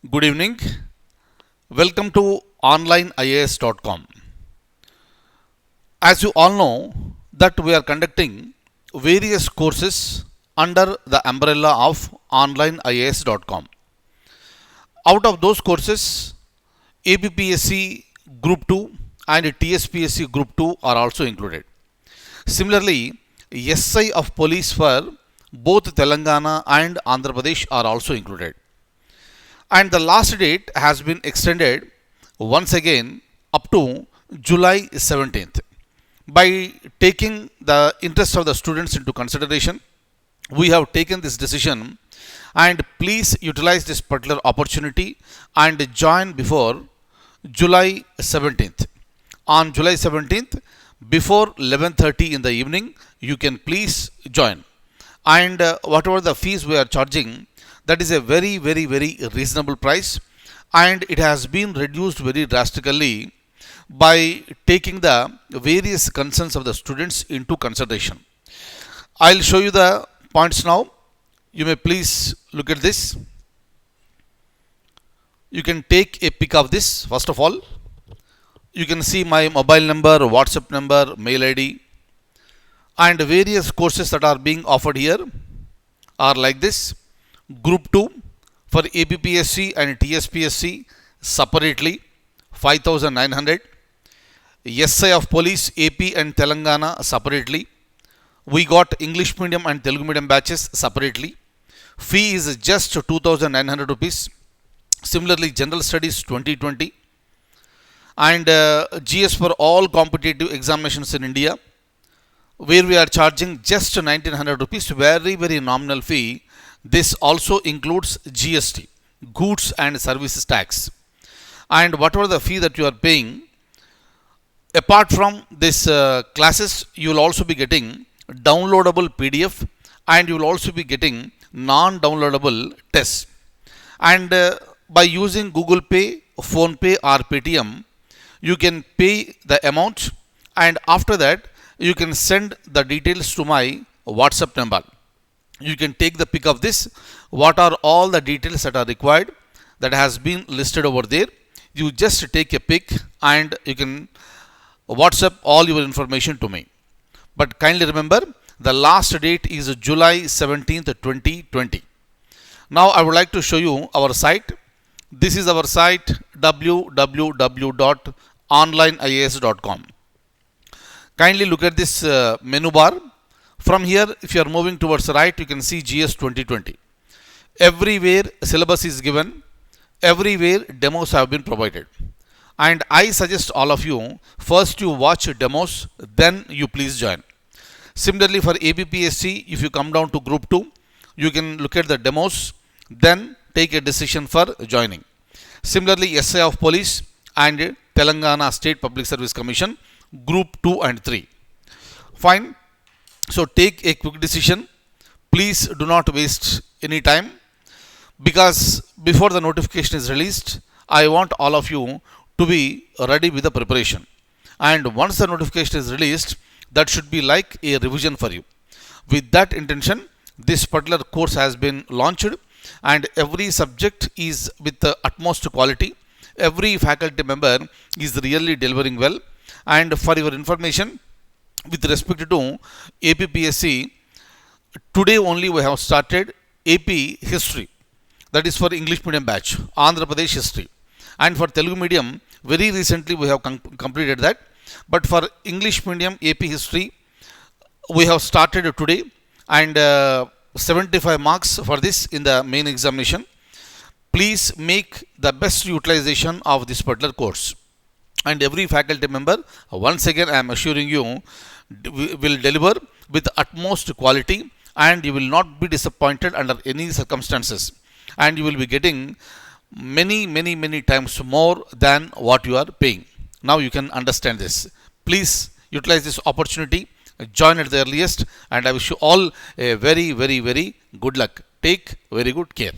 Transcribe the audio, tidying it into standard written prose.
Good evening. Welcome to onlineias.com. As you all know that we are conducting various courses under the umbrella of onlineias.com. Out of those courses, APPSC Group 2 and TSPSC Group 2 are also included. Similarly, SI of Police for both Telangana and Andhra Pradesh are also included. And the last date has been extended once again up to July 17th. By taking the interest of the students into consideration, we have taken this decision, and please utilize this particular opportunity and join before July 17th. On July 17th, before 11:30 in the evening, you can please join. And whatever the fees we are charging, that is a very reasonable price, and it has been reduced very drastically by taking the various concerns of the students into consideration. I'll show you the points now. You may please look at this. You can take a pic of this. First of all, you can see my mobile number, WhatsApp number, mail ID, and various courses that are being offered here are like this. Group 2 for APPSC and TSPSC separately 5,900. SI of Police AP and Telangana separately. We got English medium and Telugu medium batches separately. Fee is just 2,900 rupees. Similarly, General Studies 2020 and GS for all competitive examinations in India, where we are charging just 1,900 rupees, very nominal fee. This also includes GST, goods and services tax. And whatever the fee that you are paying, apart from this classes, you will also be getting downloadable PDF, and you will also be getting non-downloadable tests. And by using Google Pay, Phone Pay or Paytm, you can pay the amount, and after that you can send the details to my WhatsApp number. You can take the pic of this. What are all the details that are required that has been listed over there? You just take a pic and you can WhatsApp all your information to me. But kindly remember, the last date is July 17th, 2020. Now I would like to show you our site. This is our site www.onlineias.com. Kindly look at this menu bar. From here, if you are moving towards the right, you can see GS 2020. Everywhere syllabus is given. Everywhere demos have been provided. And I suggest all of you, first you watch demos, then you please join. Similarly, for APPSC, if you come down to Group 2, you can look at the demos, then take a decision for joining. Similarly, SI of Police and Telangana State Public Service Commission, Group 2 and 3. Fine. So take a quick decision. Please do not waste any time, because before the notification is released, I want all of you to be ready with the preparation. And once the notification is released, that should be like a revision for you. With that intention, this particular course has been launched, and every subject is with the utmost quality. Every faculty member is really delivering well. And for your information, with respect to APPSC, today only we have started AP History. That is for English medium batch, Andhra Pradesh History. And for Telugu medium, very recently we have completed that. But for English medium AP History, we have started today, and 75 marks for this in the main examination. Please make the best utilization of this particular course. And every faculty member, once again I am assuring you, will deliver with utmost quality, and you will not be disappointed under any circumstances, and you will be getting many times more than what you are paying. Now you can understand this. Please utilize this opportunity, join at the earliest, and I wish you all a very good luck. Take very good care.